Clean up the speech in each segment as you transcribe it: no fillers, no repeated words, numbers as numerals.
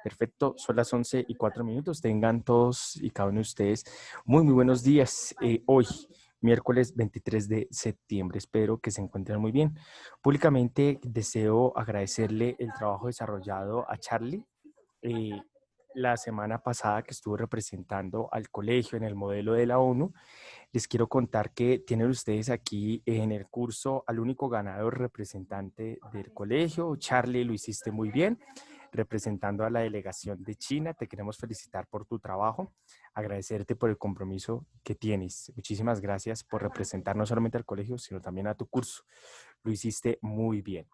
Perfecto, son las 11:04. Tengan todos y cada uno de ustedes muy buenos días. Hoy, miércoles 23 de septiembre, espero que se encuentren muy bien. Públicamente deseo agradecerle el trabajo desarrollado a Charlie la semana pasada que estuvo representando al colegio en el modelo de la ONU. Les quiero contar que tienen ustedes aquí en el curso al único ganador representante del colegio. Charlie, lo hiciste muy bien, representando a la delegación de China. Te queremos felicitar por tu trabajo, agradecerte por el compromiso que tienes. Muchísimas gracias por representar no solamente al colegio, sino también a tu curso. Lo hiciste muy bien.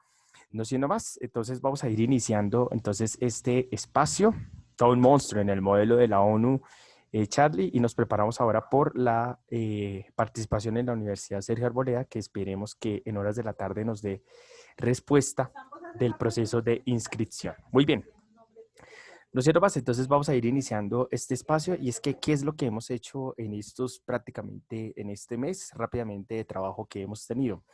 No siendo más, entonces vamos a ir iniciando entonces este espacio, todo un monstruo en el modelo de la ONU, Charlie, y nos preparamos ahora por la participación en la Universidad Sergio Arboleda, que esperemos que en horas de la tarde nos dé respuesta del proceso de inscripción. Muy bien. No siendo más, entonces vamos a ir iniciando este espacio y es que, ¿qué es lo que hemos hecho en estos prácticamente en este mes rápidamente de trabajo que hemos tenido?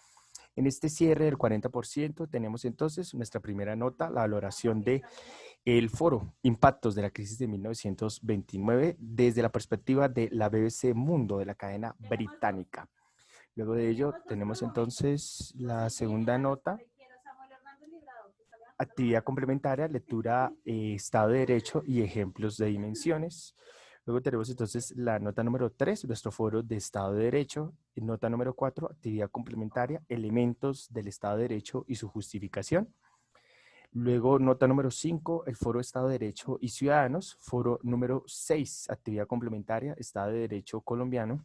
En este cierre del 40% tenemos entonces nuestra primera nota, la valoración de el foro Impactos de la crisis de 1929 desde la perspectiva de la BBC Mundo, de la cadena británica. Luego de ello tenemos entonces la segunda nota, actividad complementaria, lectura, Estado de Derecho y ejemplos de dimensiones. Luego tenemos entonces la nota número 3, nuestro foro de Estado de Derecho. Nota número 4, actividad complementaria, elementos del Estado de Derecho y su justificación. Luego, nota número 5, el foro Estado de Derecho y Ciudadanos. Foro número 6, actividad complementaria, Estado de Derecho colombiano.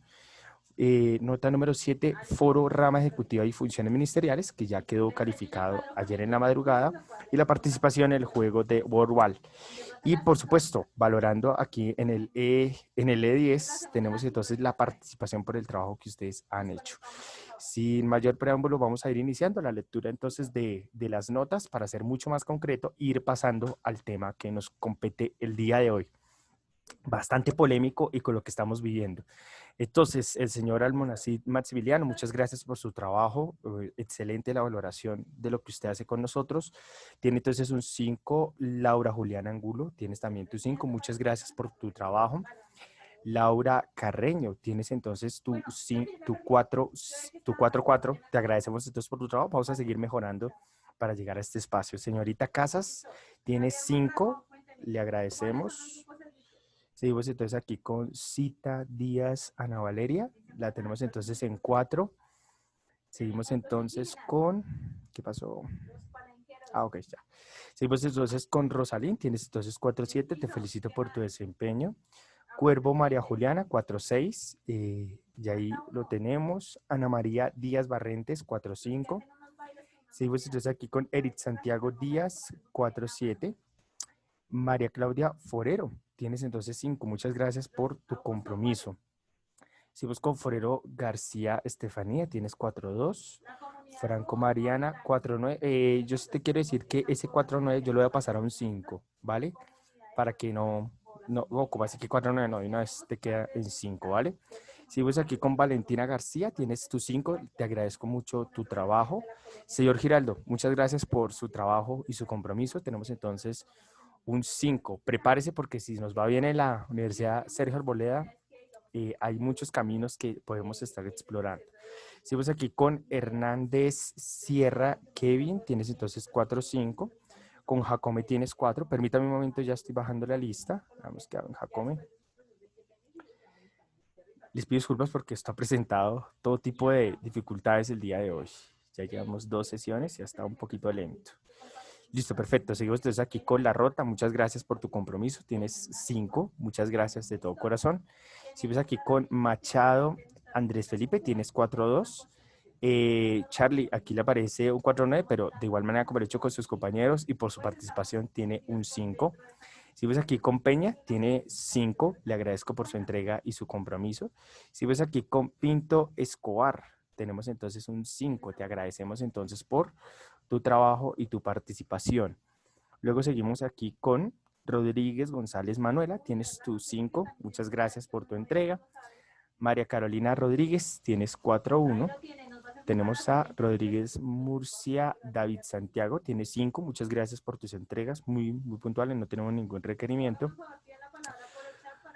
Nota número 7, foro rama ejecutiva y funciones ministeriales, que ya quedó calificado ayer en la madrugada, y la participación en el juego de Worldwall. Y por supuesto, valorando aquí en el E10, tenemos entonces la participación por el trabajo que ustedes han hecho. Sin mayor preámbulo, vamos a ir iniciando la lectura entonces de las notas para ser mucho más concreto e ir pasando al tema que nos compete el día de hoy. Bastante polémico y con lo que estamos viviendo. Entonces, el señor Almonacid Maximiliano, muchas gracias por su trabajo. Excelente la valoración de lo que usted hace con nosotros. Tiene entonces un 5. Laura Juliana Angulo, tienes también tu 5. Muchas gracias por tu trabajo. Laura Carreño, tienes entonces tu 4, tu 4. Te agradecemos entonces por tu trabajo. Vamos a seguir mejorando para llegar a este espacio. Señorita Casas, tienes 5. Le agradecemos. Seguimos entonces aquí con Cita Díaz Ana Valeria. La tenemos entonces en 4. Seguimos entonces con... ¿Qué pasó? Ok, ya. Seguimos entonces con Rosalín. Tienes entonces 4-7. Te felicito por tu desempeño. Cuervo María Juliana, 4-6. Y ahí lo tenemos. Ana María Díaz Barrentes, 4-5. Seguimos entonces aquí con Eric Santiago Díaz, 4-7. María Claudia Forero, tienes entonces 5. Muchas gracias por tu compromiso. Seguimos con Forero García Estefanía, tienes 4-2. Franco Mariana, 4-9. Yo sí te quiero decir que ese 4-9 yo lo voy a pasar a un 5, ¿vale? Para que no, como así que 4-9 no, de una vez te queda en 5, ¿vale? Seguimos aquí con Valentina García, tienes tu 5, te agradezco mucho tu trabajo. Señor Giraldo, muchas gracias por su trabajo y su compromiso. Tenemos entonces un 5. Prepárese porque si nos va bien en la Universidad Sergio Arboleda, hay muchos caminos que podemos estar explorando. Seguimos aquí con Hernández Sierra Kevin, tienes entonces 4-5. Con Jacome tienes 4. Permítame un momento, ya estoy bajando la lista. Vamos que en Jacome. Les pido disculpas porque está presentado todo tipo de dificultades el día de hoy. Ya llevamos 2 sesiones y está un poquito lento. Listo, perfecto. Seguimos entonces aquí con la Rota. Muchas gracias por tu compromiso. Tienes 5. Muchas gracias de todo corazón. Seguimos aquí con Machado Andrés Felipe. Tienes 4-2. Charlie, aquí le aparece un 4-9, pero de igual manera, como lo he hecho con sus compañeros y por su participación, tiene un 5. Si ves aquí con Peña, tiene 5. Le agradezco por su entrega y su compromiso. Si ves aquí con Pinto Escobar, tenemos entonces un 5. Te agradecemos entonces por tu trabajo y tu participación. Luego seguimos aquí con Rodríguez González Manuela, tienes tu 5, muchas gracias por tu entrega. María Carolina Rodríguez, tienes 4-1. tenemos a Rodríguez Murcia David Santiago, tiene 5. Muchas gracias por tus entregas, muy puntuales, no tenemos ningún requerimiento.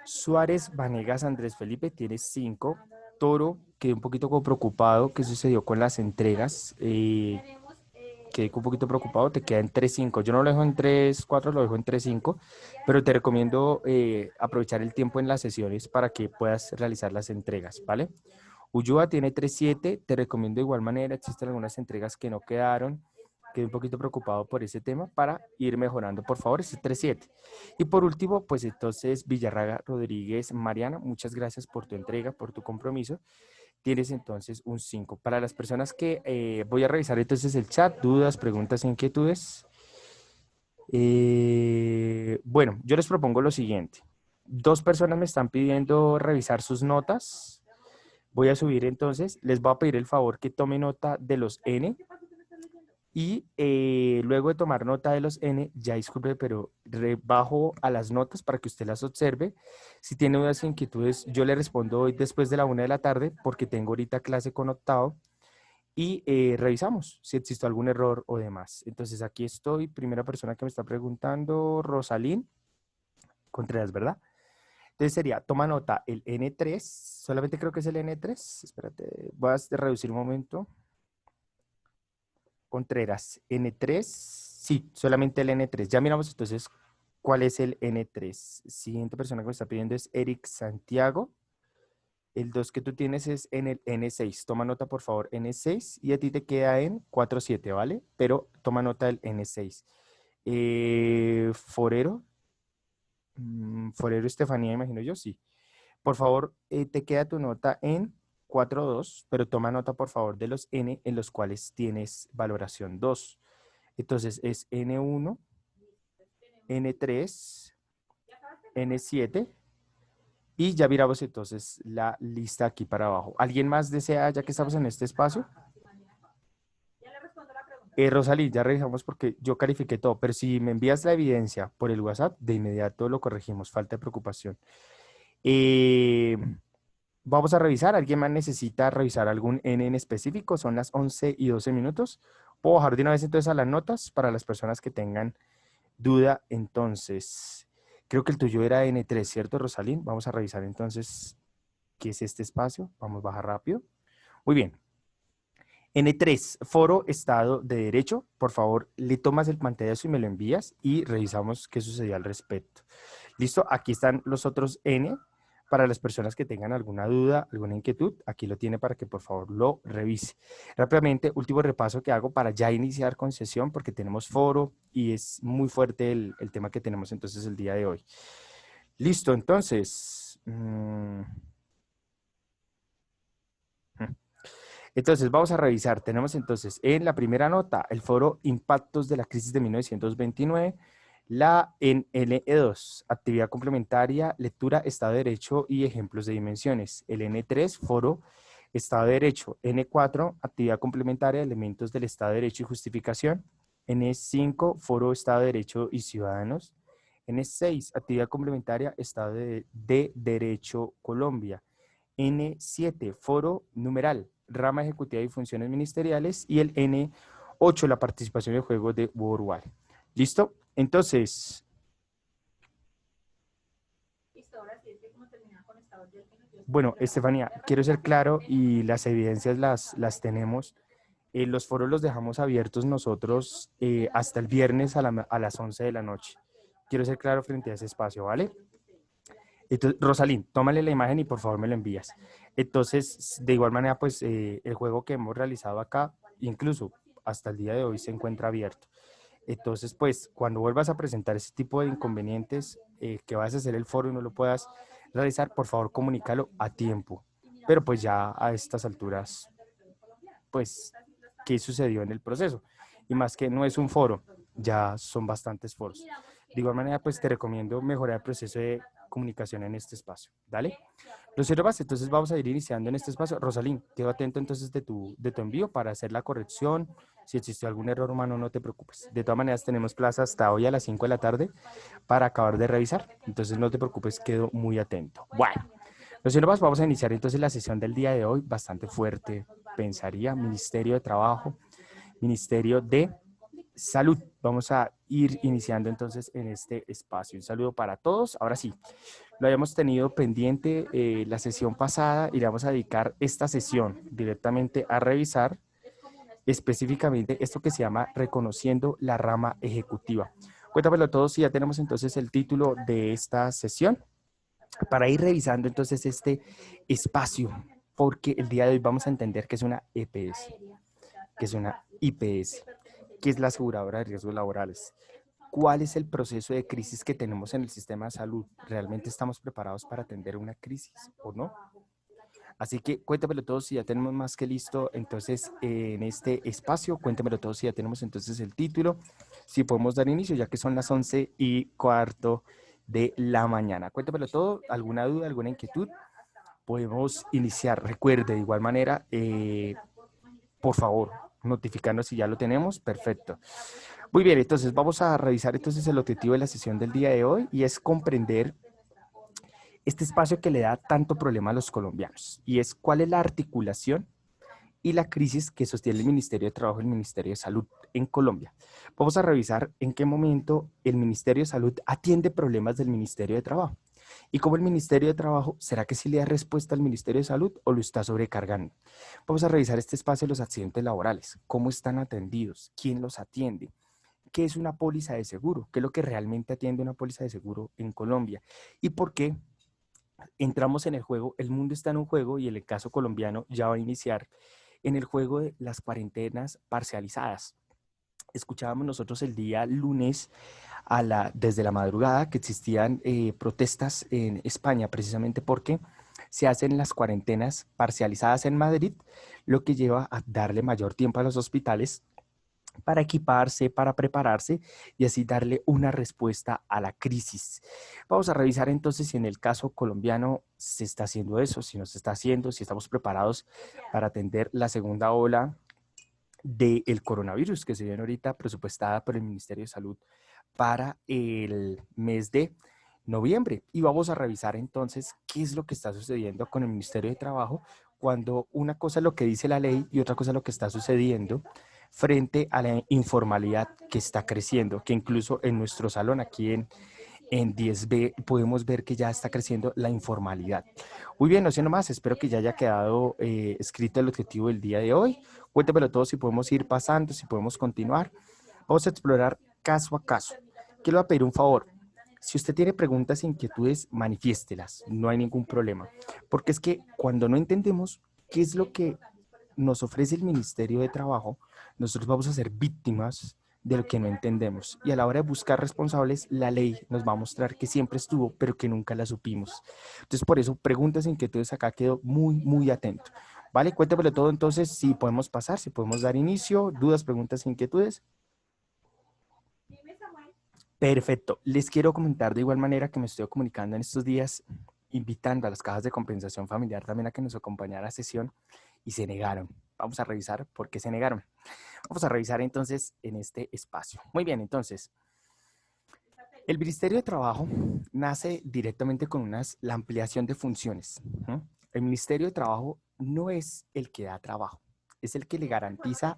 Suárez Vanegas Andrés Felipe tiene 5. Toro, quedé un poquito como preocupado. ¿Qué sucedió con las entregas? Quedé un poquito preocupado, te queda en 3.5. Yo no lo dejo en 3.4, lo dejo en 3.5, pero te recomiendo aprovechar el tiempo en las sesiones para que puedas realizar las entregas, ¿vale? Ulloa tiene 3.7, te recomiendo de igual manera, existen algunas entregas que no quedaron, quedé un poquito preocupado por ese tema para ir mejorando, por favor, ese 3.7. Y por último, pues entonces Villarraga Rodríguez Mariana, muchas gracias por tu entrega, por tu compromiso. Tienes entonces un 5. Para las personas que voy a revisar entonces el chat, dudas, preguntas, inquietudes. Bueno, yo les propongo lo siguiente. 2 personas me están pidiendo revisar sus notas. Voy a subir entonces, les voy a pedir el favor que tome nota de los N. Y luego de tomar nota de los N, ya disculpe, pero bajo a las notas para que usted las observe. Si tiene dudas e inquietudes, yo le respondo hoy después de la 1 de la tarde, porque tengo ahorita clase con octavo, y revisamos si existe algún error o demás. Entonces aquí estoy, primera persona que me está preguntando, Rosalín Contreras, ¿verdad? Entonces sería, toma nota el N3, solamente creo que es el N3, espérate, voy a reducir un momento. Contreras, N3, sí, solamente el N3. Ya miramos entonces cuál es el N3. Siguiente persona que me está pidiendo es Eric Santiago. El 2 que tú tienes es en el N6. Toma nota, por favor, N6. Y a ti te queda en 4.7, ¿vale? Pero toma nota del N6. Forero. Forero Estefanía, imagino yo, sí. Por favor, te queda tu nota en 4.2, pero toma nota, por favor, de los N en los cuales tienes valoración 2. Entonces es N1, N3, N7 y ya miramos entonces la lista aquí para abajo. ¿Alguien más desea, ya que estamos en este espacio? Rosalí, ya revisamos porque yo califiqué todo, pero si me envías la evidencia por el WhatsApp, de inmediato lo corregimos, falta de preocupación. Eh, Vamos a revisar. ¿Alguien más necesita revisar algún N en específico? Son las 11:12 minutos. Puedo bajar de una vez entonces a las notas para las personas que tengan duda. Entonces, creo que el tuyo era N3, ¿cierto, Rosalín? Vamos a revisar entonces qué es este espacio. Vamos a bajar rápido. Muy bien. N3, Foro Estado de Derecho. Por favor, le tomas el pantallazo y me lo envías y revisamos qué sucedió al respecto. ¿Listo? Aquí están los otros N. Para las personas que tengan alguna duda, alguna inquietud, aquí lo tiene para que por favor lo revise. Rápidamente, último repaso que hago para ya iniciar con sesión porque tenemos foro y es muy fuerte el tema que tenemos entonces el día de hoy. Listo, entonces. Entonces, vamos a revisar. Tenemos entonces en la primera nota el foro Impactos de la Crisis de 1929, la en N2, Actividad Complementaria, Lectura, Estado de Derecho y Ejemplos de Dimensiones. El N3, Foro Estado de Derecho. N4, Actividad Complementaria, Elementos del Estado de Derecho y Justificación. N5, Foro Estado de Derecho y Ciudadanos. N6, Actividad Complementaria, Estado de Derecho Colombia. N7, Foro Numeral, Rama Ejecutiva y Funciones Ministeriales. Y el N8, la participación en juegos de Worldwide. ¿Listo? Entonces, bueno, Estefanía, quiero ser claro y las evidencias las tenemos. Los foros los dejamos abiertos nosotros hasta el viernes a las 11 de la noche. Quiero ser claro frente a ese espacio, ¿vale? Entonces, Rosalín, tómale la imagen y por favor me la envías. Entonces, de igual manera, pues el juego que hemos realizado acá, incluso hasta el día de hoy, se encuentra abierto. Entonces, pues, cuando vuelvas a presentar ese tipo de inconvenientes, que vas a hacer el foro y no lo puedas realizar, por favor, comunícalo a tiempo. Pero pues ya a estas alturas, pues, ¿qué sucedió en el proceso? Y más que no es un foro, ya son bastantes foros. De igual manera, pues te recomiendo mejorar el proceso de comunicación en este espacio. ¿Dale? Lo cierro más, entonces vamos a ir iniciando en este espacio. Rosalín, quedo atento entonces de tu envío para hacer la corrección. Si existe algún error humano, no te preocupes. De todas maneras, tenemos plaza hasta hoy a las 5 de la tarde para acabar de revisar. Entonces, no te preocupes, quedo muy atento. Bueno, No siendo más, vamos a iniciar entonces la sesión del día de hoy, bastante fuerte, pensaría, Ministerio de Trabajo, Ministerio de Salud. Vamos a ir iniciando entonces en este espacio. Un saludo para todos. Ahora sí, lo habíamos tenido pendiente la sesión pasada y le vamos a dedicar esta sesión directamente a revisar específicamente esto que se llama reconociendo la rama ejecutiva. Cuéntamelo todo si ya tenemos entonces el título de esta sesión para ir revisando entonces este espacio, porque el día de hoy vamos a entender que es una EPS, que es una IPS, que es la aseguradora de riesgos laborales. ¿Cuál es el proceso de crisis que tenemos en el sistema de salud? ¿Realmente estamos preparados para atender una crisis o no? Así que cuéntamelo todo si ya tenemos más que listo entonces en este espacio. Cuéntamelo todo si ya tenemos entonces el título. Si podemos dar inicio ya que son las 11:15 de la mañana. Cuéntamelo todo. ¿Alguna duda, alguna inquietud? Podemos iniciar. Recuerde de igual manera, por favor, notificarnos si ya lo tenemos. Perfecto. Muy bien, entonces vamos a revisar entonces el objetivo de la sesión del día de hoy y es comprender este espacio que le da tanto problema a los colombianos y es cuál es la articulación y la crisis que sostiene el Ministerio de Trabajo y el Ministerio de Salud en Colombia. Vamos a revisar en qué momento el Ministerio de Salud atiende problemas del Ministerio de Trabajo y cómo el Ministerio de Trabajo, ¿será que sí le da respuesta al Ministerio de Salud o lo está sobrecargando? Vamos a revisar este espacio de los accidentes laborales, cómo están atendidos, quién los atiende, qué es una póliza de seguro, qué es lo que realmente atiende una póliza de seguro en Colombia y por qué entramos en el juego, el mundo está en un juego y el caso colombiano ya va a iniciar en el juego de las cuarentenas parcializadas. Escuchábamos nosotros el día lunes desde la madrugada que existían protestas en España precisamente porque se hacen las cuarentenas parcializadas en Madrid, lo que lleva a darle mayor tiempo a los hospitales para equiparse, para prepararse y así darle una respuesta a la crisis. Vamos a revisar entonces si en el caso colombiano se está haciendo eso, si no se está haciendo, si estamos preparados para atender la segunda ola del coronavirus que se viene ahorita presupuestada por el Ministerio de Salud para el mes de noviembre. Y vamos a revisar entonces qué es lo que está sucediendo con el Ministerio de Trabajo cuando una cosa es lo que dice la ley y otra cosa es lo que está sucediendo frente a la informalidad que está creciendo, que incluso en nuestro salón aquí en 10B podemos ver que ya está creciendo la informalidad. Muy bien, no siendo más, espero que ya haya quedado escrito el objetivo del día de hoy. Cuéntemelo todo si podemos ir pasando, si podemos continuar. Vamos a explorar caso a caso. Quiero pedir un favor. Si usted tiene preguntas e inquietudes, manifiéstelas, no hay ningún problema. Porque es que cuando no entendemos qué es lo que nos ofrece el Ministerio de Trabajo, nosotros vamos a ser víctimas de lo que no entendemos. Y a la hora de buscar responsables, la ley nos va a mostrar que siempre estuvo, pero que nunca la supimos. Entonces, por eso, preguntas e inquietudes acá quedo muy, muy atento. ¿Vale? Cuéntemelo todo entonces, si podemos pasar, si podemos dar inicio, dudas, preguntas, inquietudes. Perfecto. Les quiero comentar de igual manera que me estoy comunicando en estos días, invitando a las cajas de compensación familiar también a que nos acompañara a la sesión y se negaron. Vamos a revisar por qué se negaron. Vamos a revisar entonces en este espacio. Muy bien, entonces, el Ministerio de Trabajo nace directamente con la ampliación de funciones. ¿No? El Ministerio de Trabajo no es el que da trabajo, es el que le garantiza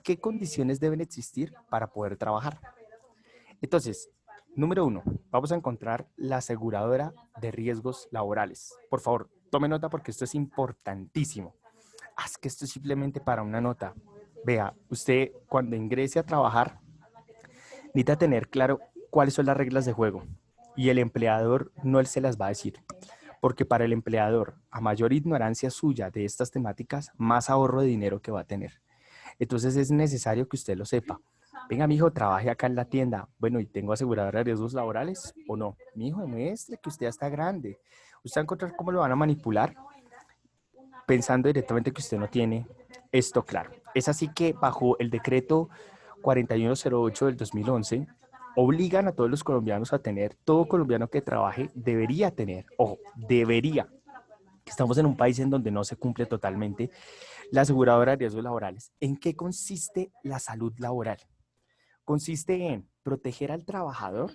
qué condiciones deben existir para poder trabajar. Entonces, número uno, vamos a encontrar la aseguradora de riesgos laborales. Por favor, tome nota porque esto es importantísimo. Es que esto es simplemente para una nota. Vea, usted cuando ingrese a trabajar, necesita tener claro cuáles son las reglas de juego y el empleador no él se las va a decir. Porque para el empleador, a mayor ignorancia suya de estas temáticas, más ahorro de dinero que va a tener. Entonces es necesario que usted lo sepa. Venga, mijo, trabaje acá en la tienda. Bueno, ¿y tengo aseguradora de riesgos laborales o no? Mijo, demuestre que usted ya está grande. Usted va a encontrar cómo lo van a manipular pensando directamente que usted no tiene esto claro. Es así que bajo el decreto 4108 del 2011, obligan a todos los colombianos a tener, todo colombiano que trabaje debería tener, o debería, estamos en un país en donde no se cumple totalmente la aseguradora de riesgos laborales. ¿En qué consiste la salud laboral? Consiste en proteger al trabajador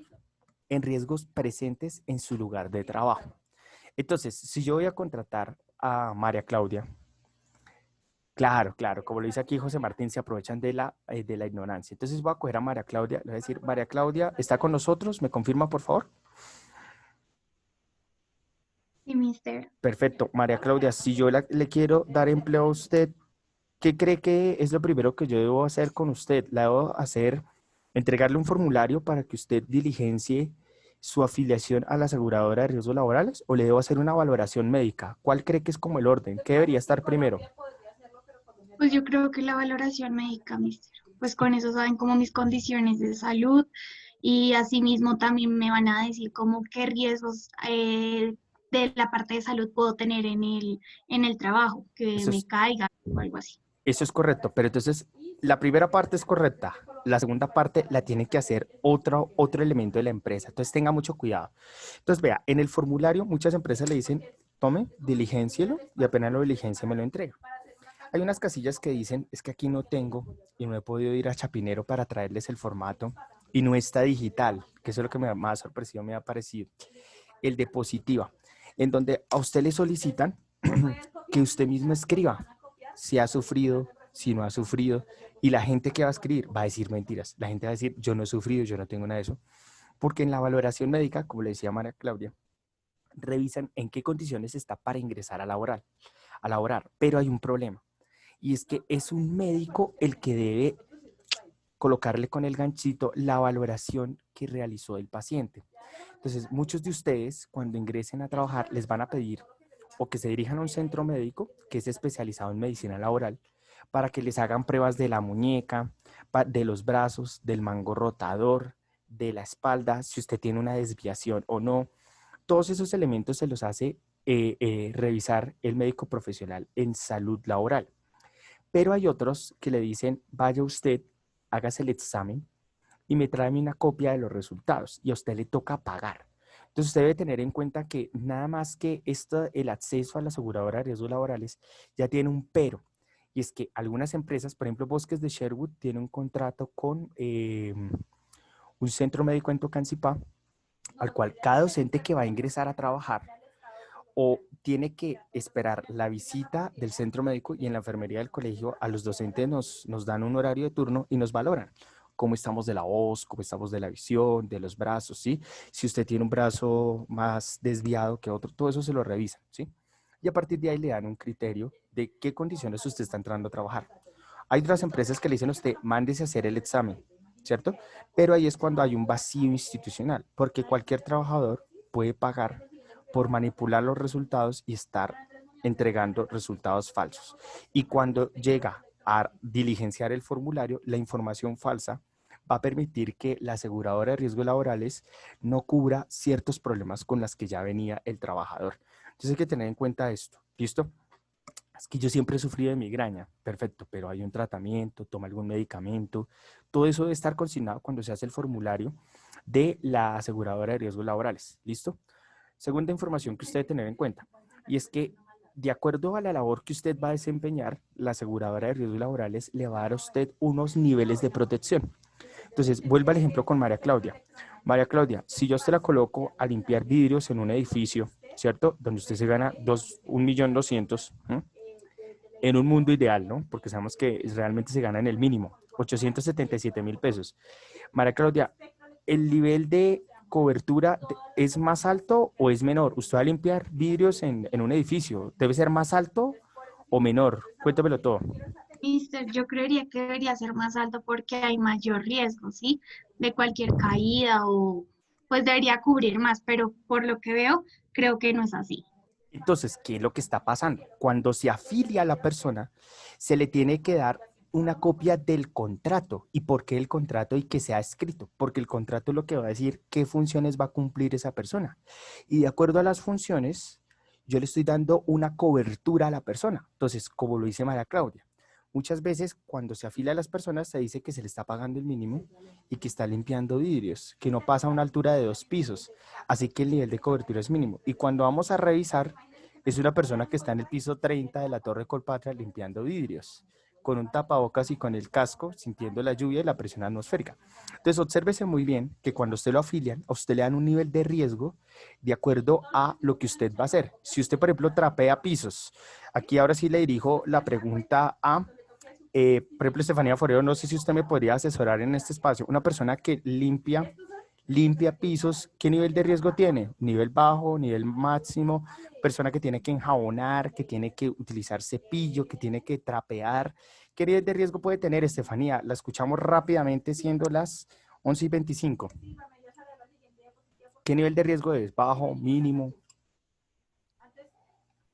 en riesgos presentes en su lugar de trabajo. Entonces, si yo voy a contratar a María Claudia, claro, claro, como lo dice aquí José Martín, se aprovechan de la ignorancia. Entonces voy a coger a María Claudia, le voy a decir, María Claudia, ¿está con nosotros? ¿Me confirma, por favor? Sí, mister. Perfecto. María Claudia, si yo le quiero dar empleo a usted, ¿qué cree que es lo primero que yo debo hacer con usted? ¿La debo hacer, entregarle un formulario para que usted diligencie su afiliación a la aseguradora de riesgos laborales o le debo hacer una valoración médica? ¿Cuál cree que es como el orden? ¿Qué debería estar primero? Pues yo creo que la valoración médica, mister. Pues con eso saben como mis condiciones de salud y asimismo también me van a decir como qué riesgos de la parte de salud puedo tener en el trabajo, que Eso me es, caiga o algo así. eso es correcto, pero entonces la primera parte es correcta. La segunda parte la tiene que hacer otro elemento de la empresa. Entonces tenga mucho cuidado. Entonces vea, en el formulario muchas empresas le dicen, tome, diligéncielo y apenas lo diligencia me lo entrega. Hay unas casillas que dicen, es que aquí no tengo y no he podido ir a Chapinero para traerles el formato y no está digital, que eso es lo que más sorpresivo me ha parecido. El de positiva, en donde a usted le solicitan que usted mismo escriba si ha sufrido, si no ha sufrido, y la gente que va a escribir va a decir mentiras. La gente va a decir, yo no he sufrido, yo no tengo nada de eso, porque en la valoración médica, como le decía María Claudia, revisan en qué condiciones está para ingresar a laborar, pero hay un problema y es que es un médico el que debe colocarle con el ganchito la valoración que realizó el paciente. Entonces, muchos de ustedes cuando ingresen a trabajar les van a pedir o que se dirijan a un centro médico que es especializado en medicina laboral para que les hagan pruebas de la muñeca, de los brazos, del mango rotador, de la espalda, si usted tiene una desviación o no. Todos esos elementos se los hace revisar el médico profesional en salud laboral. Pero hay otros que le dicen, vaya usted, hágase el examen y me trae una copia de los resultados y a usted le toca pagar. Entonces usted debe tener en cuenta que nada más que esto, el acceso a la aseguradora de riesgos laborales ya tiene un pero. Y es que algunas empresas, por ejemplo, Bosques de Sherwood, tiene un contrato con un centro médico en Tocancipá, al cual cada docente que va a ingresar a trabajar o tiene que esperar la visita del centro médico y en la enfermería del colegio a los docentes nos dan un horario de turno y nos valoran cómo estamos de la voz, cómo estamos de la visión, de los brazos, ¿sí? Si usted tiene un brazo más desviado que otro, todo eso se lo revisan, ¿sí? Y a partir de ahí le dan un criterio de qué condiciones usted está entrando a trabajar. Hay otras empresas que le dicen a usted, mándese a hacer el examen, ¿cierto? Pero ahí es cuando hay un vacío institucional, porque cualquier trabajador puede pagar por manipular los resultados y estar entregando resultados falsos. Y cuando llega a diligenciar el formulario, la información falsa va a permitir que la aseguradora de riesgos laborales no cubra ciertos problemas con los que ya venía el trabajador. Entonces hay que tener en cuenta esto. ¿Listo? Es que yo siempre he sufrido de migraña, perfecto, pero hay un tratamiento, toma algún medicamento, todo eso debe estar consignado cuando se hace el formulario de la aseguradora de riesgos laborales, ¿listo? Segunda información que usted debe tener en cuenta, y es que de acuerdo a la labor que usted va a desempeñar, la aseguradora de riesgos laborales le va a dar a usted unos niveles de protección. Entonces, vuelva al ejemplo con María Claudia. María Claudia, si yo usted la coloco a limpiar vidrios en un edificio, ¿cierto? Donde usted se gana 1.200.000, en un mundo ideal, ¿no? Porque sabemos que realmente se gana en el mínimo, 877.000 pesos. María Claudia, ¿el nivel de cobertura es más alto o es menor? Usted va a limpiar vidrios en un edificio, ¿debe ser más alto o menor? Cuéntamelo todo. Mister, yo creería que debería ser más alto porque hay mayor riesgo, ¿sí? De cualquier caída o pues debería cubrir más, pero por lo que veo, creo que no es así. Entonces, ¿qué es lo que está pasando? Cuando se afilia a la persona, se le tiene que dar una copia del contrato. ¿Y por qué el contrato y que sea escrito? Porque el contrato es lo que va a decir qué funciones va a cumplir esa persona. Y de acuerdo a las funciones, yo le estoy dando una cobertura a la persona. Entonces, como lo dice María Claudia, muchas veces cuando se afilia a las personas se dice que se le está pagando el mínimo y que está limpiando vidrios, que no pasa a una altura de 2 pisos. Así que el nivel de cobertura es mínimo. Y cuando vamos a revisar, es una persona que está en el piso 30 de la Torre Colpatria limpiando vidrios. con un tapabocas y con el casco, sintiendo la lluvia y la presión atmosférica. Entonces, obsérvese muy bien que cuando usted lo afilian, a usted le dan un nivel de riesgo de acuerdo a lo que usted va a hacer. Si usted, por ejemplo, trapea pisos, aquí ahora sí le dirijo la pregunta a, por ejemplo, Estefanía Forero, no sé si usted me podría asesorar en este espacio. Una persona que limpia pisos, ¿qué nivel de riesgo tiene? ¿Nivel bajo, nivel máximo? Persona que tiene que enjabonar, que tiene que utilizar cepillo, que tiene que trapear. ¿Qué nivel de riesgo puede tener, Estefanía? La escuchamos rápidamente siendo las 11:25. ¿Qué nivel de riesgo es? ¿Bajo, mínimo?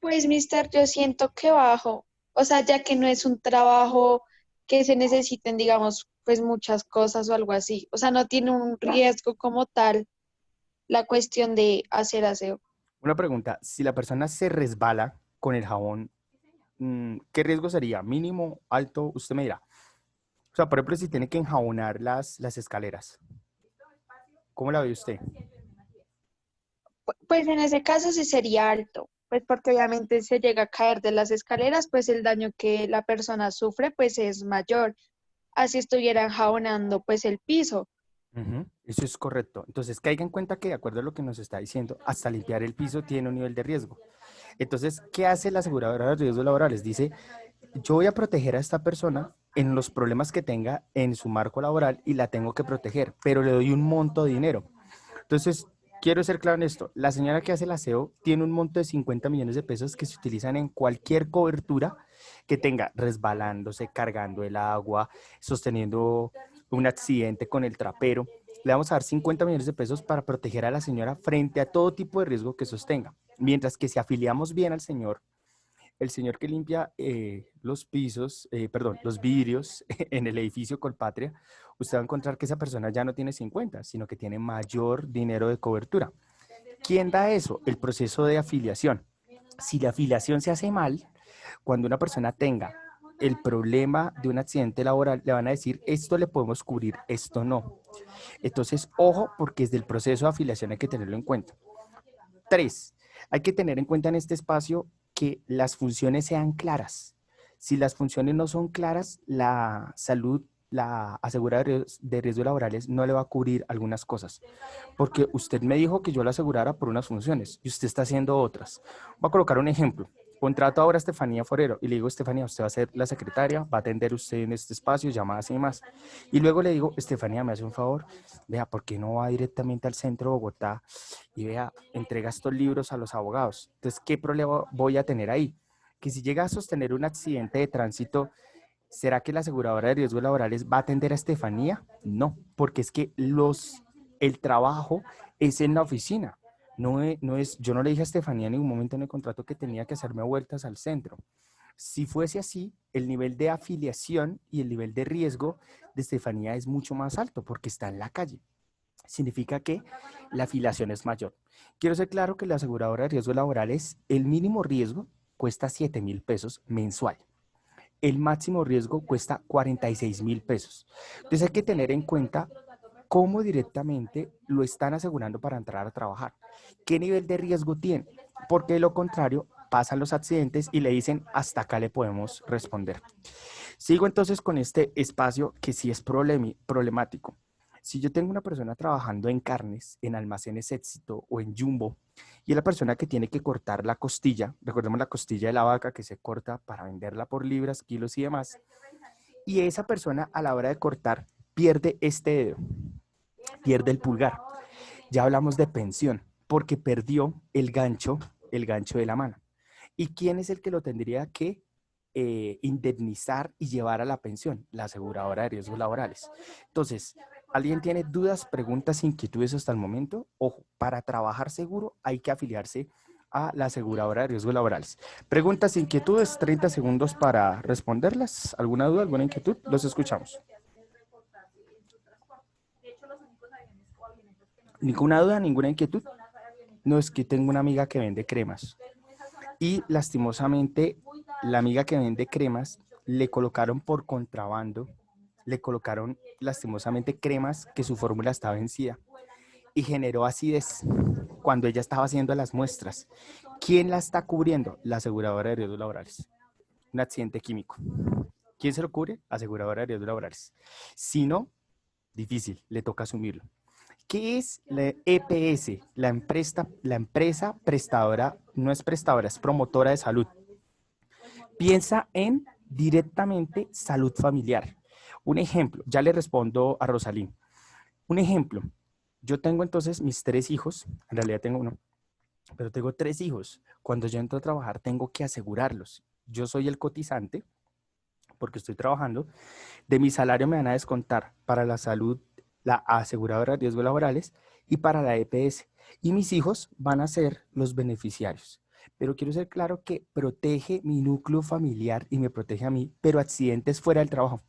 Pues, mister, yo siento que bajo, o sea, ya que no es un trabajo que se necesiten, digamos, pues muchas cosas o algo así. O sea, no tiene un riesgo como tal la cuestión de hacer aseo. Una pregunta, si la persona se resbala con el jabón, ¿qué riesgo sería? ¿Mínimo, alto? Usted me dirá. O sea, por ejemplo, si tiene que enjabonar las escaleras, ¿cómo la ve usted? Pues en ese caso sí sería alto, pues porque obviamente se llega a caer de las escaleras, pues el daño que la persona sufre pues es mayor, así estuviera enjabonando pues el piso. Eso es correcto. Entonces, caiga en cuenta que, de acuerdo a lo que nos está diciendo, hasta limpiar el piso tiene un nivel de riesgo. Entonces, ¿qué hace la aseguradora de riesgos laborales? Dice, yo voy a proteger a esta persona en los problemas que tenga en su marco laboral y la tengo que proteger, pero le doy un monto de dinero. Entonces, quiero ser claro en esto. La señora que hace el aseo tiene un monto de 50 millones de pesos que se utilizan en cualquier cobertura que tenga resbalándose, cargando el agua, sosteniendo un accidente con el trapero. Le vamos a dar 50 millones de pesos para proteger a la señora frente a todo tipo de riesgo que sostenga. Mientras que si afiliamos bien al señor, el señor que limpia los pisos, perdón, los vidrios en el edificio Colpatria, usted va a encontrar que esa persona ya no tiene 50, sino que tiene mayor dinero de cobertura. ¿Quién da eso? El proceso de afiliación. Si la afiliación se hace mal, cuando una persona tenga el problema de un accidente laboral, le van a decir, esto le podemos cubrir, esto no. Entonces, ojo, porque desde el proceso de afiliación hay que tenerlo en cuenta. 3, hay que tener en cuenta en este espacio que las funciones sean claras. Si las funciones no son claras, la salud, la aseguradora de riesgos laborales no le va a cubrir algunas cosas. Porque usted me dijo que yo la asegurara por unas funciones y usted está haciendo otras. Voy a colocar un ejemplo. Contrato ahora a Estefanía Forero y le digo, Estefanía, usted va a ser la secretaria, va a atender usted en este espacio, llamadas y demás. Y luego le digo, Estefanía, me hace un favor, vea, ¿por qué no va directamente al centro de Bogotá y vea, entrega estos libros a los abogados? Entonces, ¿qué problema voy a tener ahí? Que si llega a sostener un accidente de tránsito, ¿será que la aseguradora de riesgos laborales va a atender a Estefanía? No, porque es que el trabajo es en la oficina. Yo no le dije a Estefanía en ningún momento en el contrato que tenía que hacerme vueltas al centro. Si fuese así, el nivel de afiliación y el nivel de riesgo de Estefanía es mucho más alto porque está en la calle. Significa que la afiliación es mayor. Quiero ser claro que la aseguradora de riesgos laborales, el mínimo riesgo cuesta 7.000 pesos mensual. El máximo riesgo cuesta 46.000 pesos. Entonces hay que tener en cuenta cómo directamente lo están asegurando para entrar a trabajar. ¿Qué nivel de riesgo tiene? Porque de lo contrario, pasan los accidentes y le dicen, hasta acá le podemos responder. Sigo entonces con este espacio que sí es problemático. Si yo tengo una persona trabajando en carnes, en almacenes Éxito o en Jumbo, y es la persona que tiene que cortar la costilla, recordemos la costilla de la vaca que se corta para venderla por libras, kilos y demás, y esa persona a la hora de cortar pierde este dedo, pierde el pulgar. Ya hablamos de pensión, porque perdió el gancho de la mano. ¿Y quién es el que lo tendría que indemnizar y llevar a la pensión? La aseguradora de riesgos laborales. Entonces, ¿alguien tiene dudas, preguntas, inquietudes hasta el momento? Ojo, para trabajar seguro hay que afiliarse a la aseguradora de riesgos laborales. Preguntas, inquietudes, 30 segundos para responderlas. ¿Alguna duda, alguna inquietud? Los escuchamos. ¿Ninguna duda, ninguna inquietud? No, es que tengo una amiga que vende cremas y lastimosamente la amiga que vende cremas le colocaron por contrabando, le colocaron lastimosamente cremas que su fórmula estaba vencida y generó acidez cuando ella estaba haciendo las muestras. ¿Quién la está cubriendo? La aseguradora de riesgos laborales. Un accidente químico. ¿Quién se lo cubre? Aseguradora de riesgos laborales. Si no, difícil, le toca asumirlo. ¿Qué es la EPS? La empresa prestadora, no es prestadora, es promotora de salud. Piensa en directamente salud familiar. Un ejemplo, ya le respondo a Rosalín. Un ejemplo, yo tengo entonces mis 3 hijos, en realidad tengo uno, pero tengo 3 hijos. Cuando yo entro a trabajar tengo que asegurarlos. Yo soy el cotizante porque estoy trabajando. De mi salario me van a descontar para la salud, la aseguradora de riesgos laborales y para la EPS. Y mis hijos van a ser los beneficiarios. Pero quiero ser claro que protege mi núcleo familiar y me protege a mí, pero accidentes fuera del trabajo.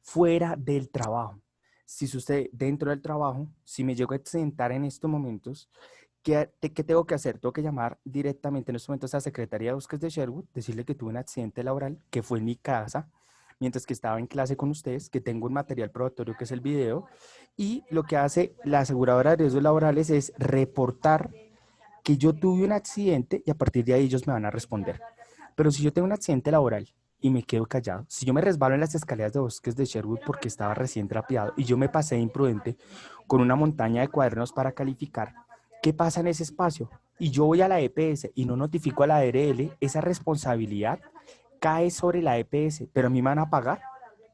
Fuera del trabajo. Si usted dentro del trabajo, si me llego a accidentar en estos momentos, ¿qué tengo que hacer? Tengo que llamar directamente en estos momentos a la Secretaría de Búsquedas de Sherwood, decirle que tuve un accidente laboral, que fue en mi casa, mientras que estaba en clase con ustedes, que tengo un material probatorio que es el video, y lo que hace la aseguradora de riesgos laborales es reportar que yo tuve un accidente y a partir de ahí ellos me van a responder. Pero si yo tengo un accidente laboral y me quedo callado, si yo me resbalo en las escaleras de Bosques de Sherwood porque estaba recién trapeado y yo me pasé imprudente con una montaña de cuadernos para calificar, ¿qué pasa en ese espacio? Y yo voy a la EPS y no notifico a la ARL, esa responsabilidad cae sobre la EPS, pero a mí me van a pagar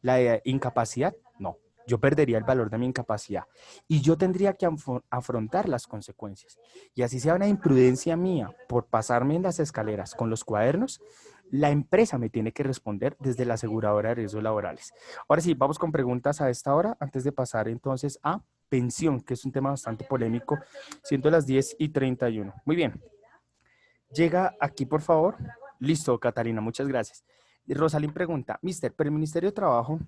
la incapacidad. No, yo perdería el valor de mi incapacidad y yo tendría que afrontar las consecuencias. Y así sea una imprudencia mía por pasarme en las escaleras con los cuadernos, la empresa me tiene que responder desde la aseguradora de riesgos laborales. Ahora sí, vamos con preguntas a esta hora, antes de pasar entonces a pensión, que es un tema bastante polémico, siendo las 10:31. Muy bien. Llega aquí, por favor. Listo, Catalina, muchas gracias. Rosalín pregunta, Mister, pero el Ministerio de Trabajo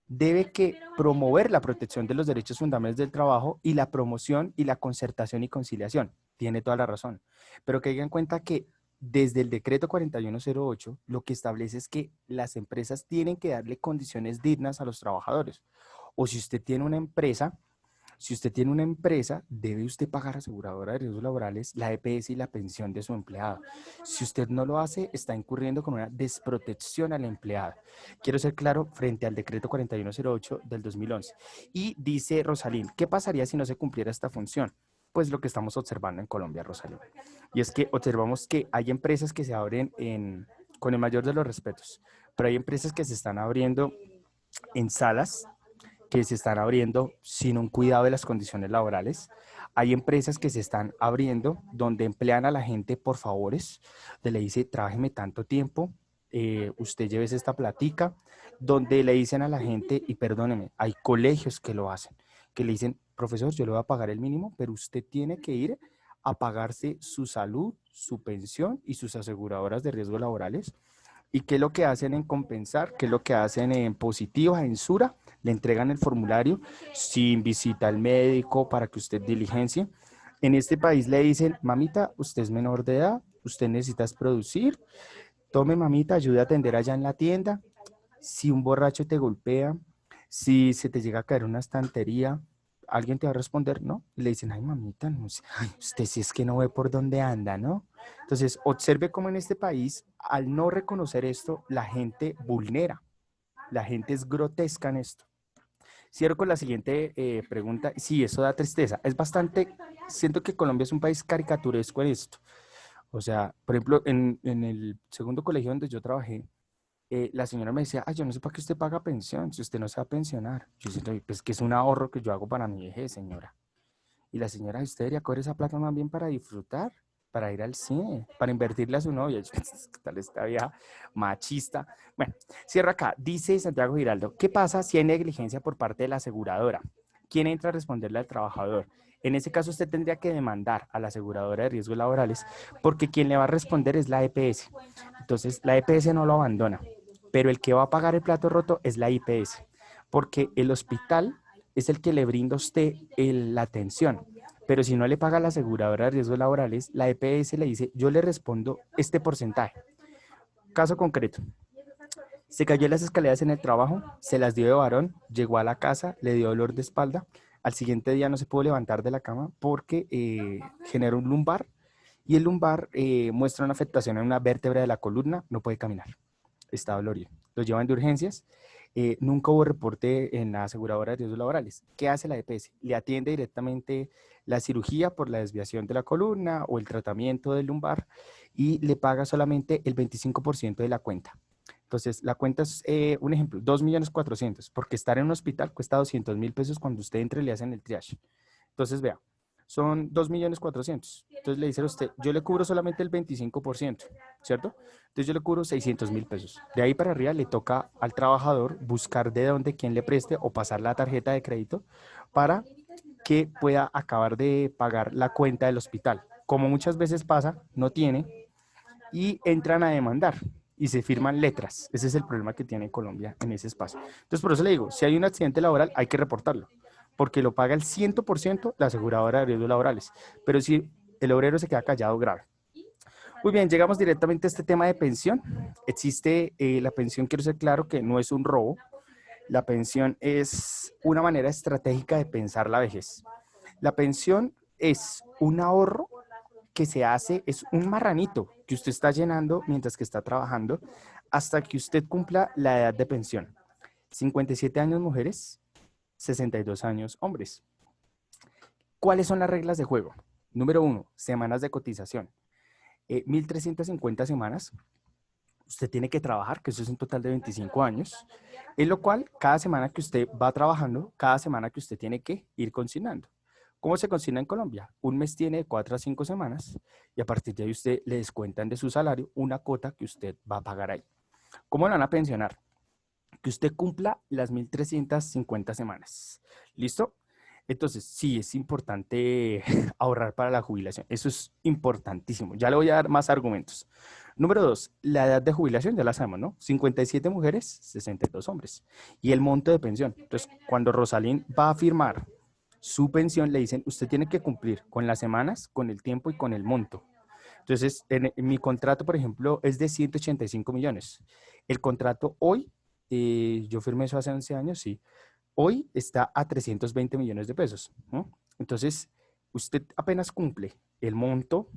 debe que promover la protección de los derechos fundamentales del trabajo y la promoción y la concertación y conciliación. Tiene toda la razón. Pero que tengan en cuenta que desde el decreto 4108 lo que establece es que las empresas tienen que darle condiciones dignas a los trabajadores. O si usted tiene una empresa, debe usted pagar aseguradora de riesgos laborales, la EPS y la pensión de su empleado. Si usted no lo hace, está incurriendo con una desprotección al empleado. Quiero ser claro frente al decreto 4108 del 2011. Y dice Rosalín, ¿qué pasaría si no se cumpliera esta función? Pues lo que estamos observando en Colombia, Rosalín. Y es que observamos que hay empresas que se abren con el mayor de los respetos, pero hay empresas que se están abriendo en salas que se están abriendo sin un cuidado de las condiciones laborales. Hay empresas que se están abriendo donde emplean a la gente por favores, le dice, trájeme tanto tiempo, usted llévese esta platica, donde le dicen a la gente, y perdóneme, hay colegios que lo hacen, que le dicen, profesor, yo le voy a pagar el mínimo, pero usted tiene que ir a pagarse su salud, su pensión y sus aseguradoras de riesgos laborales. ¿Y qué es lo que hacen en compensar? ¿Qué es lo que hacen en positiva, en Sura? Le entregan el formulario sin visita al médico para que usted diligencie. En este país le dicen, mamita, usted es menor de edad, usted necesita producir, tome mamita, ayude a atender allá en la tienda. Si un borracho te golpea, si se te llega a caer una estantería, alguien te va a responder, ¿no? Y le dicen, ay, mamita, no sé, ay, usted sí es que no ve por dónde anda, ¿no? Entonces, observe cómo en este país, al no reconocer esto, la gente vulnera, la gente es grotesca en esto. Cierro con la siguiente pregunta. Sí, eso da tristeza. Es bastante, siento que Colombia es un país caricaturesco en esto. O sea, por ejemplo, en el segundo colegio donde yo trabajé, la señora me decía, ay, yo no sé para qué usted paga pensión, si usted no se va a pensionar. Yo decía, pues que es un ahorro que yo hago para mi vejez, señora. Y la señora, usted debería coger esa plata más bien para disfrutar, para ir al cine, para invertirle a su novia. Yo, ¿qué tal esta vieja machista? Bueno, cierro acá. Dice Santiago Giraldo, ¿qué pasa si hay negligencia por parte de la aseguradora? ¿Quién entra a responderle al trabajador? En ese caso, usted tendría que demandar a la aseguradora de riesgos laborales porque quien le va a responder es la EPS. Entonces, la EPS no lo abandona, pero el que va a pagar el plato roto es la IPS, porque el hospital es el que le brinda a usted la atención. Pero si no le paga la aseguradora de riesgos laborales, la EPS le dice, yo le respondo este porcentaje. Caso concreto, se cayó en las escaleras en el trabajo, se las dio de varón, llegó a la casa, le dio dolor de espalda, al siguiente día no se pudo levantar de la cama porque generó un lumbar y el lumbar muestra una afectación en una vértebra de la columna, no puede caminar. está dolorido. Lo llevan de urgencias. Nunca hubo reporte en la aseguradora de riesgos laborales. ¿Qué hace la EPS? Le atiende directamente la cirugía por la desviación de la columna o el tratamiento del lumbar y le paga solamente el 25% de la cuenta. Entonces, la cuenta es, un ejemplo, 2.400.000, porque estar en un hospital cuesta 200.000 pesos cuando usted entre y le hacen el triage. Entonces, vea, son 2.400.000. Entonces le dicen a usted, yo le cubro solamente el 25%, ¿cierto? Entonces yo le cubro 600.000 pesos. De ahí para arriba le toca al trabajador buscar de dónde, quién le preste o pasar la tarjeta de crédito para que pueda acabar de pagar la cuenta del hospital. Como muchas veces pasa, no tiene y entran a demandar y se firman letras. Ese es el problema que tiene Colombia en ese espacio. Entonces, por eso le digo, si hay un accidente laboral, hay que reportarlo, porque lo paga el 100% la aseguradora de riesgos laborales. Pero si el obrero se queda callado, grave. Muy bien, llegamos directamente a este tema de pensión. Existe la pensión, quiero ser claro que no es un robo. La pensión es una manera estratégica de pensar la vejez. La pensión es un ahorro que se hace, es un marranito que usted está llenando mientras que está trabajando hasta que usted cumpla la edad de pensión. 57 años mujeres, 62 años hombres. ¿Cuáles son las reglas de juego? Número 1, semanas de cotización. 1.350 semanas. Usted tiene que trabajar, que eso es un total de 25 años, en lo cual cada semana que usted va trabajando, cada semana que usted tiene que ir consignando. ¿Cómo se consigna en Colombia? Un mes tiene de 4 a 5 semanas y a partir de ahí usted le descuentan de su salario una cuota que usted va a pagar ahí. ¿Cómo lo van a pensionar? Que usted cumpla las 1.350 semanas. ¿Listo? Entonces, sí, es importante ahorrar para la jubilación. Eso es importantísimo. Ya le voy a dar más argumentos. Número 2, la edad de jubilación, ya la sabemos, ¿no? 57 mujeres, 62 hombres. Y el monto de pensión. Entonces, cuando Rosalín va a firmar su pensión, le dicen, usted tiene que cumplir con las semanas, con el tiempo y con el monto. Entonces, en mi contrato, por ejemplo, es de 185 millones. El contrato hoy, yo firmé eso hace 11 años, sí. Hoy está a 320 millones de pesos, ¿no? Entonces, usted apenas cumple el monto,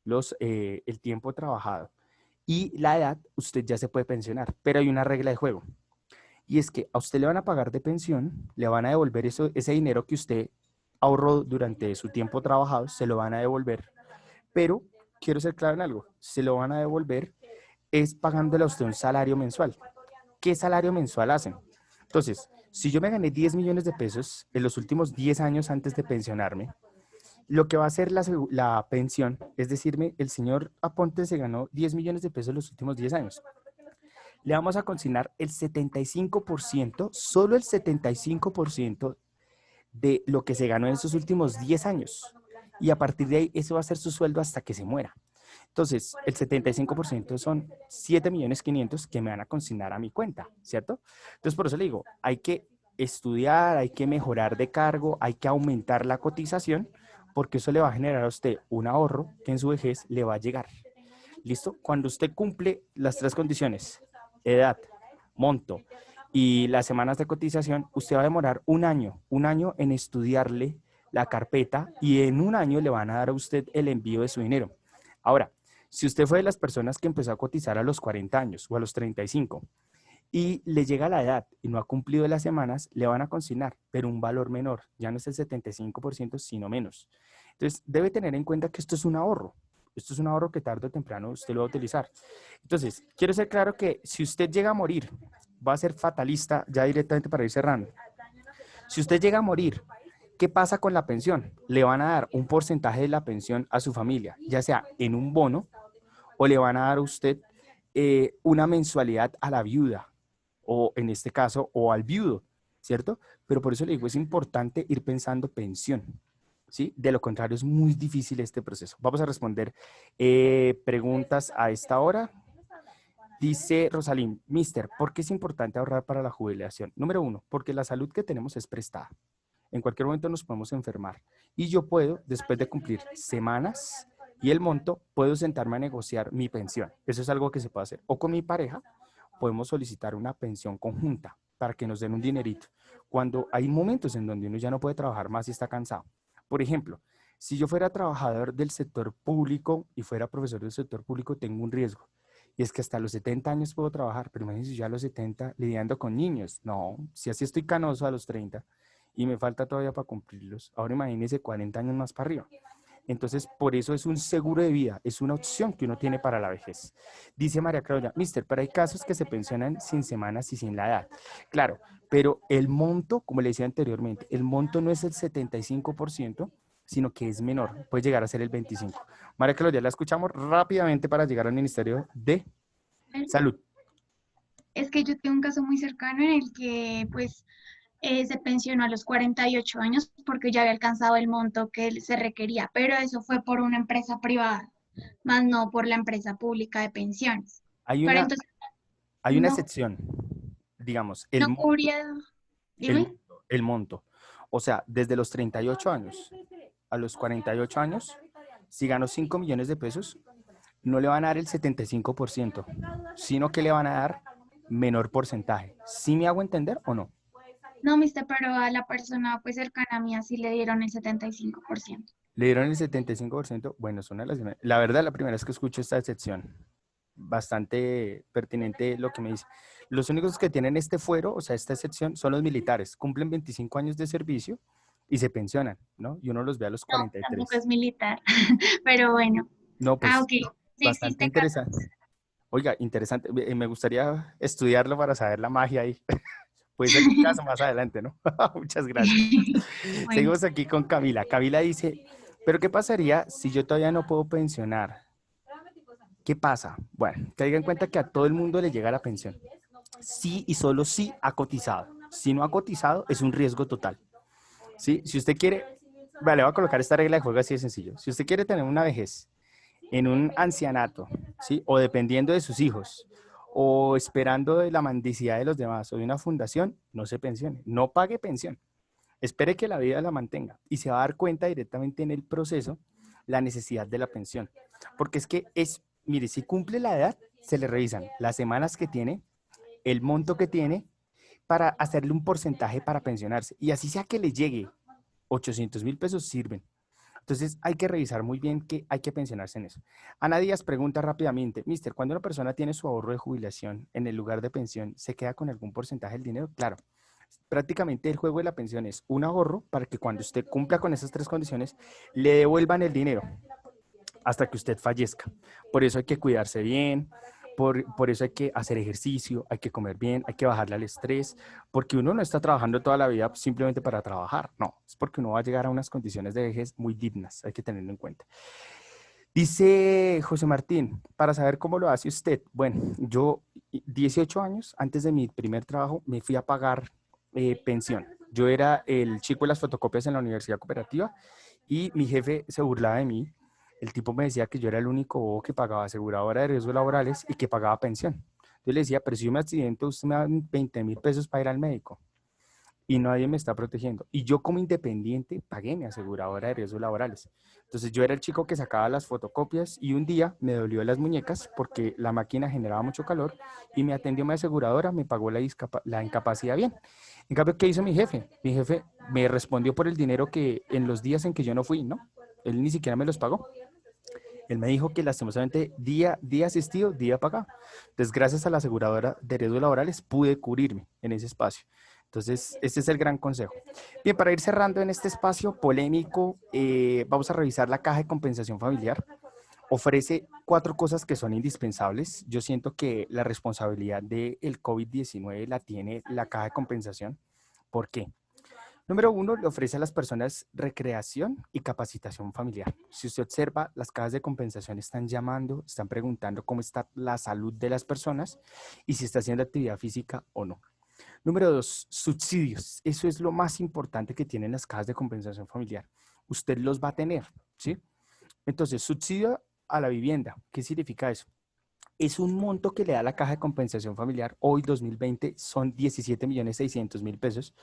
el tiempo trabajado y la edad, usted ya se puede pensionar. Pero hay una regla de juego. Y es que a usted le van a pagar de pensión, le van a devolver ese dinero que usted ahorró durante su tiempo trabajado, se lo van a devolver. Pero quiero ser claro en algo, se lo van a devolver es pagándole a usted un salario mensual. ¿Qué salario mensual hacen? Entonces, si yo me gané 10 millones de pesos en los últimos 10 años antes de pensionarme, lo que va a hacer la pensión es decirme, el señor Aponte se ganó 10 millones de pesos en los últimos 10 años. Le vamos a consignar el 75%, solo el 75% de lo que se ganó en esos últimos 10 años. Y a partir de ahí, eso va a ser su sueldo hasta que se muera. Entonces, el 75% son 7.500.000 que me van a consignar a mi cuenta, ¿cierto? Entonces, por eso le digo, hay que estudiar, hay que mejorar de cargo, hay que aumentar la cotización, porque eso le va a generar a usted un ahorro que en su vejez le va a llegar. ¿Listo? Cuando usted cumple las 3 condiciones, edad, monto y las semanas de cotización, usted va a demorar un año en estudiarle la carpeta y en un año le van a dar a usted el envío de su dinero. Ahora, si usted fue de las personas que empezó a cotizar a los 40 años o a los 35 y le llega la edad y no ha cumplido las semanas, le van a consignar, pero un valor menor, ya no es el 75%, sino menos. Entonces, debe tener en cuenta que esto es un ahorro. Esto es un ahorro que tarde o temprano usted lo va a utilizar. Entonces, quiero ser claro que si usted llega a morir, va a ser fatalista ya directamente para ir cerrando. Si usted llega a morir, ¿qué pasa con la pensión? Le van a dar un porcentaje de la pensión a su familia, ya sea en un bono o le van a dar a usted una mensualidad a la viuda o en este caso o al viudo, ¿cierto? Pero por eso le digo, es importante ir pensando pensión, ¿sí? De lo contrario es muy difícil este proceso. Vamos a responder preguntas a esta hora. Dice Rosalín, Mister, ¿por qué es importante ahorrar para la jubilación? Número 1, porque la salud que tenemos es prestada. En cualquier momento nos podemos enfermar. Y yo puedo, después de cumplir semanas y el monto, puedo sentarme a negociar mi pensión. Eso es algo que se puede hacer. O con mi pareja, podemos solicitar una pensión conjunta para que nos den un dinerito. Cuando hay momentos en donde uno ya no puede trabajar más y está cansado. Por ejemplo, si yo fuera trabajador del sector público y fuera profesor del sector público, tengo un riesgo. Y es que hasta los 70 años puedo trabajar, pero imagínense yo a los 70 lidiando con niños. No, si así estoy canoso a los 30 y me falta todavía para cumplirlos, ahora imagínense 40 años más para arriba. Entonces, por eso es un seguro de vida, es una opción que uno tiene para la vejez. Dice María Claudia, mister, pero hay casos que se pensionan sin semanas y sin la edad. Claro, pero el monto, como le decía anteriormente, el monto no es el 75%, sino que es menor, puede llegar a ser el 25%. María Claudia, la escuchamos rápidamente para llegar al Ministerio de Salud. Es que yo tengo un caso muy cercano en el que pues se pensionó a los 48 años porque ya había alcanzado el monto que se requería, pero eso fue por una empresa privada, más no por la empresa pública de pensiones. Hay Pero una, entonces hay una no, excepción, digamos, no cubría, dime. el monto. O sea, desde los 38 años a los 48 años, si ganó 5 millones de pesos, no le van a dar el 75%, sino que le van a dar menor porcentaje. ¿Sí me hago entender o no? No, mister, pero a la persona pues cercana a mí así le dieron el 75%. Le dieron el 75%. Bueno, es una de las... La verdad, la primera vez que escucho esta excepción. Bastante pertinente lo que me dice. Los únicos que tienen este fuero, o sea, esta excepción, son los militares. Cumplen 25 años de servicio y se pensionan, ¿no? Y uno los ve a los No, tampoco 43. es militar, pero bueno. No, Ah, pues ok. Sí bastante existe caso. interesante. Oiga, interesante. Me gustaría estudiarlo para saber la magia ahí. Puede ser mi caso más adelante, ¿no? Muchas gracias. Bueno, Seguimos aquí con Camila. Camila dice, pero ¿qué pasaría si yo todavía no puedo pensionar? ¿Qué pasa? Bueno, tenga en cuenta que a todo el mundo le llega la pensión. Sí y solo sí ha cotizado. Si no ha cotizado, es un riesgo total. ¿Sí? Si usted quiere, vale, voy a colocar esta regla de juego así de sencillo. Si usted quiere tener una vejez en un ancianato, ¿sí? O dependiendo de sus hijos, o esperando de la mendicidad de los demás, o de una fundación, no se pensione, no pague pensión. Espere que la vida la mantenga y se va a dar cuenta directamente en el proceso la necesidad de la pensión. Porque es que es, mire, si cumple la edad, se le revisan las semanas que tiene, el monto que tiene, para hacerle un porcentaje para pensionarse. Y así sea que le llegue 800.000 pesos, sirven. Entonces hay que revisar muy bien que hay que pensionarse en eso. Ana Díaz pregunta rápidamente, mister, cuando una persona tiene su ahorro de jubilación en el lugar de pensión, ¿se queda con algún porcentaje del dinero? Claro, prácticamente el juego de la pensión es un ahorro para que cuando usted cumpla con esas tres condiciones, le devuelvan el dinero hasta que usted fallezca. Por eso hay que cuidarse bien, por eso hay que hacer ejercicio, hay que comer bien, hay que bajarle al estrés, porque uno no está trabajando toda la vida simplemente para trabajar, no, es porque uno va a llegar a unas condiciones de vejez muy dignas, hay que tenerlo en cuenta. Dice José Martín, para saber cómo lo hace usted, bueno, yo 18 años antes de mi primer trabajo me fui a pagar pensión. Yo era el chico de las fotocopias en la Universidad Cooperativa y mi jefe se burlaba de mí. El tipo me decía que yo era el único bobo que pagaba aseguradora de riesgos laborales y que pagaba pensión. Yo le decía, pero si yo me accidento, usted me da 20.000 pesos para ir al médico y nadie me está protegiendo. Y yo como independiente pagué mi aseguradora de riesgos laborales. Entonces yo era el chico que sacaba las fotocopias y un día me dolió las muñecas porque la máquina generaba mucho calor y me atendió mi aseguradora, me pagó la incapacidad bien. En cambio, ¿qué hizo mi jefe? Mi jefe me respondió por el dinero que en los días en que yo no fui, ¿no? Él ni siquiera me los pagó. Él me dijo que lastimosamente día asistido, día pagado. Entonces, gracias a la aseguradora de riesgos laborales, pude cubrirme en ese espacio. Entonces, este es el gran consejo. Bien, para ir cerrando en este espacio polémico, vamos a revisar la caja de compensación familiar. Ofrece 4 cosas que son indispensables. Yo siento que la responsabilidad del COVID-19 la tiene la caja de compensación. ¿Por qué? Número 1, le ofrece a las personas recreación y capacitación familiar. Si usted observa, las cajas de compensación están llamando, están preguntando cómo está la salud de las personas y si está haciendo actividad física o no. Número 2, subsidios. Eso es lo más importante que tienen las cajas de compensación familiar. Usted los va a tener, ¿sí? Entonces, subsidio a la vivienda. ¿Qué significa eso? Es un monto que le da la caja de compensación familiar. Hoy, 2020, son 17.600.000 pesos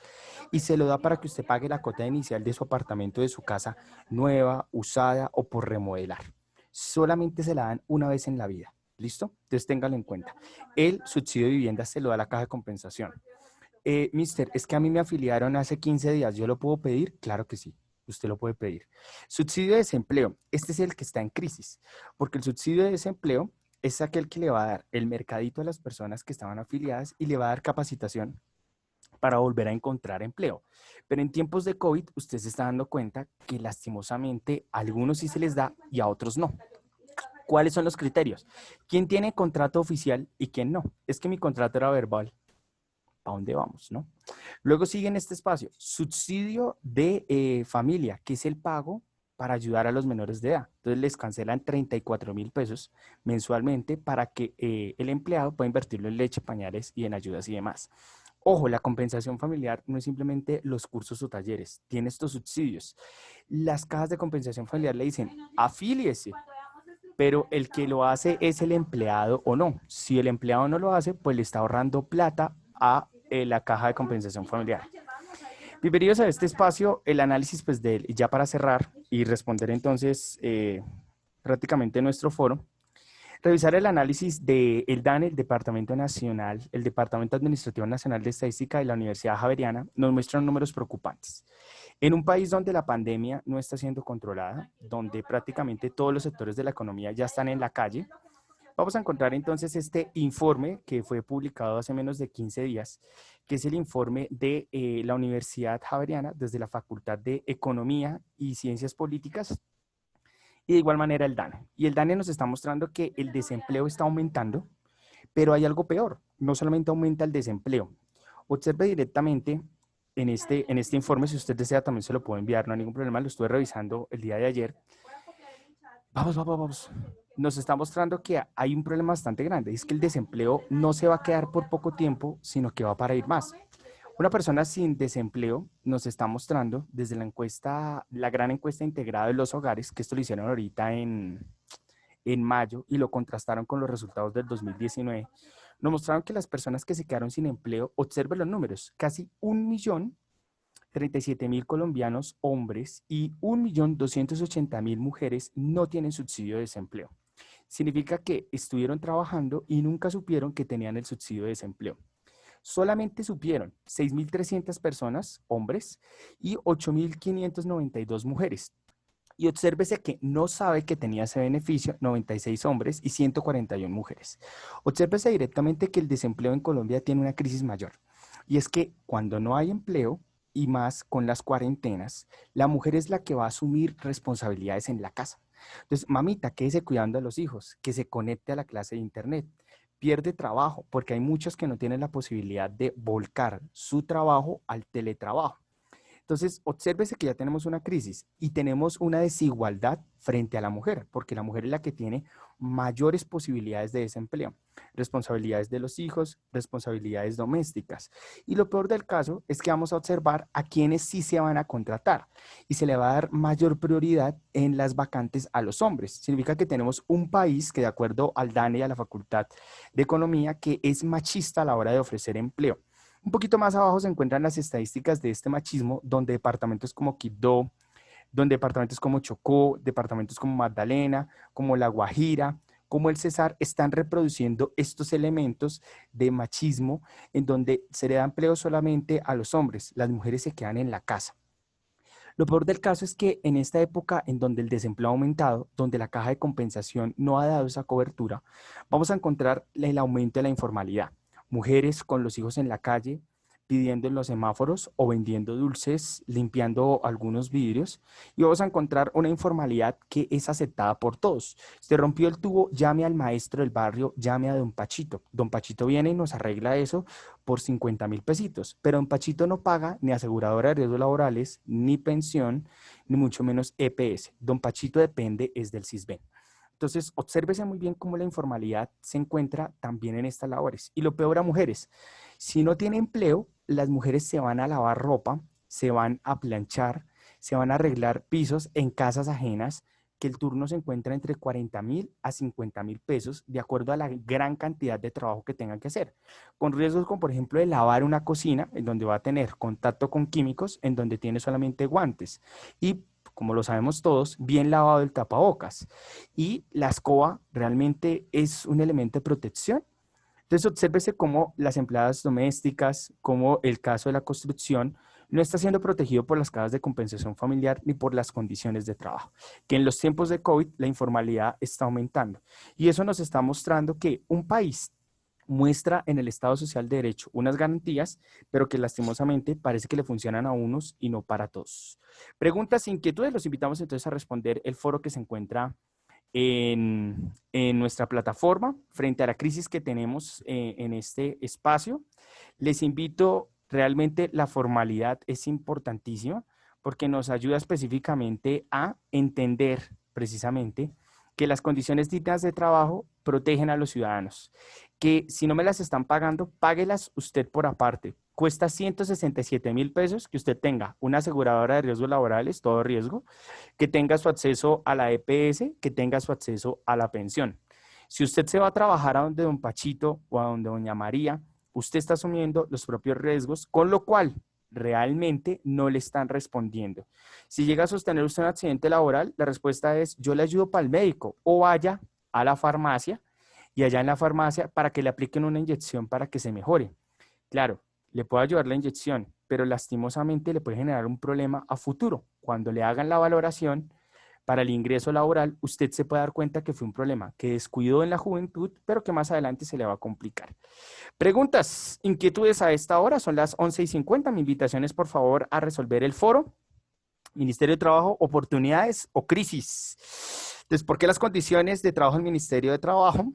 y se lo da para que usted pague la cuota inicial de su apartamento, de su casa nueva, usada o por remodelar. Solamente se la dan una vez en la vida. ¿Listo? Entonces téngalo en cuenta. El subsidio de vivienda se lo da la caja de compensación. Mister, es que a mí me afiliaron hace 15 días. ¿Yo lo puedo pedir? Claro que sí. Usted lo puede pedir. Subsidio de desempleo. Este es el que está en crisis, porque el subsidio de desempleo es aquel que le va a dar el mercadito a las personas que estaban afiliadas y le va a dar capacitación para volver a encontrar empleo. Pero en tiempos de COVID, usted se está dando cuenta que lastimosamente a algunos sí se les da y a otros no. ¿Cuáles son los criterios? ¿Quién tiene contrato oficial y quién no? Es que mi contrato era verbal. ¿Para dónde vamos, no? Luego sigue en este espacio, subsidio de familia, que es el pago para ayudar a los menores de edad. Entonces les cancelan 34.000 pesos mensualmente para que el empleado pueda invertirlo en leche, pañales y en ayudas y demás. Ojo, la compensación familiar no es simplemente los cursos o talleres, tiene estos subsidios. Las cajas de compensación familiar le dicen, afíliese, pero el que lo hace es el empleado o no. Si el empleado no lo hace, pues le está ahorrando plata a la caja de compensación familiar. Bienvenidos a este espacio, el análisis pues ya para cerrar y responder entonces prácticamente nuestro foro. Revisar el análisis del DANE, el Departamento Nacional, el Departamento Administrativo Nacional de Estadística de la Universidad Javeriana, nos muestran números preocupantes. En un país donde la pandemia no está siendo controlada, donde prácticamente todos los sectores de la economía ya están en la calle, vamos a encontrar entonces este informe que fue publicado hace menos de 15 días, que es el informe de la Universidad Javeriana desde la Facultad de Economía y Ciencias Políticas, y de igual manera el DANE. Y el DANE nos está mostrando que el desempleo está aumentando, pero hay algo peor, no solamente aumenta el desempleo. Observe directamente en este informe, si usted desea también se lo puedo enviar, no hay ningún problema, lo estuve revisando el día de ayer. Vamos. Nos está mostrando que hay un problema bastante grande, es que el desempleo no se va a quedar por poco tiempo, sino que va para ir más. Una persona sin desempleo nos está mostrando desde la encuesta, la gran encuesta integrada de los hogares, que esto lo hicieron ahorita en mayo y lo contrastaron con los resultados del 2019, nos mostraron que las personas que se quedaron sin empleo, observen los números, casi 1.037.000 colombianos hombres y 1.280.000 mujeres no tienen subsidio de desempleo. Significa que estuvieron trabajando y nunca supieron que tenían el subsidio de desempleo. Solamente supieron 6.300 personas, hombres, y 8.592 mujeres. Y obsérvese que no sabe que tenía ese beneficio 96 hombres y 141 mujeres. Obsérvese directamente que el desempleo en Colombia tiene una crisis mayor. Y es que cuando no hay empleo, y más con las cuarentenas, la mujer es la que va a asumir responsabilidades en la casa. Entonces, mamita, quédese cuidando a los hijos, que se conecte a la clase de internet. Pierde trabajo porque hay muchos que no tienen la posibilidad de volcar su trabajo al teletrabajo. Entonces, obsérvese que ya tenemos una crisis y tenemos una desigualdad frente a la mujer, porque la mujer es la que tiene mayores posibilidades de desempleo, responsabilidades de los hijos, responsabilidades domésticas. Y lo peor del caso es que vamos a observar a quienes sí se van a contratar y se le va a dar mayor prioridad en las vacantes a los hombres. Significa que tenemos un país que, de acuerdo al DANE y a la Facultad de Economía, que es machista a la hora de ofrecer empleo. Un poquito más abajo se encuentran las estadísticas de este machismo, donde departamentos como Quibdó, donde departamentos como Chocó, departamentos como Magdalena, como La Guajira, como el Cesar, están reproduciendo estos elementos de machismo en donde se le da empleo solamente a los hombres, las mujeres se quedan en la casa. Lo peor del caso es que en esta época en donde el desempleo ha aumentado, donde la caja de compensación no ha dado esa cobertura, vamos a encontrar el aumento de la informalidad. Mujeres con los hijos en la calle, pidiendo en los semáforos o vendiendo dulces, limpiando algunos vidrios, y vamos a encontrar una informalidad que es aceptada por todos. Se rompió el tubo, llame al maestro del barrio, llame a don Pachito. Don Pachito viene y nos arregla eso por 50.000 pesitos, pero don Pachito no paga ni aseguradora de riesgos laborales, ni pensión, ni mucho menos EPS. Don Pachito depende es del CISBEN. Entonces, obsérvese muy bien cómo la informalidad se encuentra también en estas labores. Y lo peor a mujeres, si no tiene empleo, las mujeres se van a lavar ropa, se van a planchar, se van a arreglar pisos en casas ajenas, que el turno se encuentra entre 40.000 a 50.000 pesos, de acuerdo a la gran cantidad de trabajo que tengan que hacer. Con riesgos como, por ejemplo, de lavar una cocina, en donde va a tener contacto con químicos, en donde tiene solamente guantes. Y como lo sabemos todos, bien lavado el tapabocas. Y la escoba realmente es un elemento de protección. Entonces, obsérvese cómo las empleadas domésticas, como el caso de la construcción, no está siendo protegido por las cajas de compensación familiar ni por las condiciones de trabajo, que en los tiempos de COVID la informalidad está aumentando. Y eso nos está mostrando que un país muestra en el Estado Social de Derecho unas garantías, pero que lastimosamente parece que le funcionan a unos y no para todos. Preguntas, inquietudes, los invitamos entonces a responder el foro que se encuentra en nuestra plataforma frente a la crisis que tenemos en este espacio. Les invito, realmente la formalidad es importantísima porque nos ayuda específicamente a entender precisamente que las condiciones dignas de trabajo protegen a los ciudadanos, que si no me las están pagando, páguelas usted por aparte. Cuesta 167,000 pesos que usted tenga una aseguradora de riesgos laborales, todo riesgo, que tenga su acceso a la EPS, que tenga su acceso a la pensión. Si usted se va a trabajar a donde don Pachito o a donde doña María, usted está asumiendo los propios riesgos, con lo cual realmente no le están respondiendo. Si llega a sostener usted un accidente laboral, la respuesta es: yo le ayudo para el médico, o vaya a la farmacia y allá en la farmacia para que le apliquen una inyección para que se mejore. Claro, le puede ayudar la inyección, pero lastimosamente le puede generar un problema a futuro. Cuando le hagan la valoración para el ingreso laboral, usted se puede dar cuenta que fue un problema que descuidó en la juventud, pero que más adelante se le va a complicar. Preguntas, inquietudes a esta hora, son las 11:50. Mi invitación es, por favor, a resolver el foro. Ministerio de Trabajo, oportunidades o crisis. Entonces, ¿por qué las condiciones de trabajo del Ministerio de Trabajo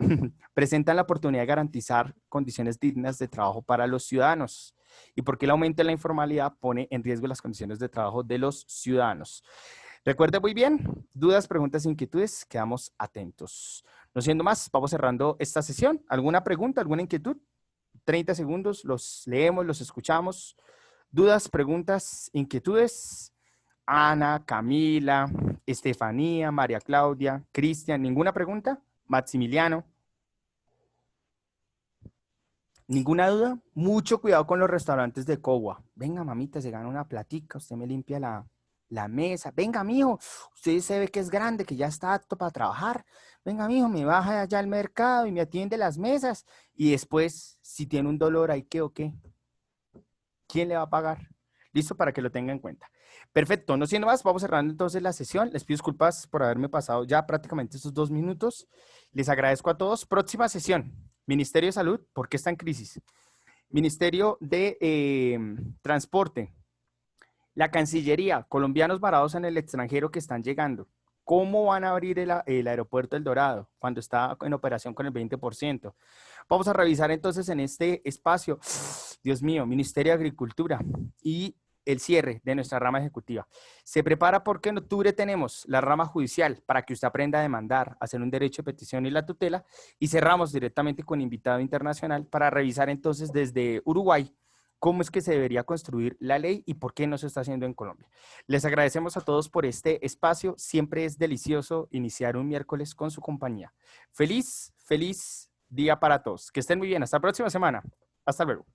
presentan la oportunidad de garantizar condiciones dignas de trabajo para los ciudadanos? ¿Y por qué el aumento de la informalidad pone en riesgo las condiciones de trabajo de los ciudadanos? Recuerde muy bien, dudas, preguntas, inquietudes, quedamos atentos. No siendo más, vamos cerrando esta sesión. ¿Alguna pregunta, alguna inquietud? 30 segundos, los leemos, los escuchamos. Dudas, preguntas, inquietudes. Ana, Camila, Estefanía, María Claudia, Cristian, ¿ninguna pregunta? Maximiliano. ¿Ninguna duda? Mucho cuidado con los restaurantes de Cogua. Venga, mamita, se gana una platica, usted me limpia la mesa. Venga, mijo, usted se ve que es grande, que ya está apto para trabajar. Venga, mijo, me baja allá al mercado y me atiende las mesas. Y después, si tiene un dolor, ¿hay qué o qué? ¿Quién le va a pagar? Listo, para que lo tenga en cuenta. Perfecto, no siendo más, vamos cerrando entonces la sesión. Les pido disculpas por haberme pasado ya prácticamente estos 2 minutos. Les agradezco a todos. Próxima sesión, Ministerio de Salud, ¿por qué está en crisis? Ministerio de Transporte, la Cancillería, colombianos varados en el extranjero que están llegando. ¿Cómo van a abrir el aeropuerto El Dorado cuando está en operación con el 20%? Vamos a revisar entonces en este espacio, Dios mío, Ministerio de Agricultura y el cierre de nuestra rama ejecutiva. Se prepara porque en octubre tenemos la rama judicial para que usted aprenda a demandar, hacer un derecho de petición y la tutela, y cerramos directamente con invitado internacional para revisar entonces desde Uruguay cómo es que se debería construir la ley y por qué no se está haciendo en Colombia. Les agradecemos a todos por este espacio. Siempre es delicioso iniciar un miércoles con su compañía. Feliz día para todos. Que estén muy bien. Hasta la próxima semana. Hasta luego.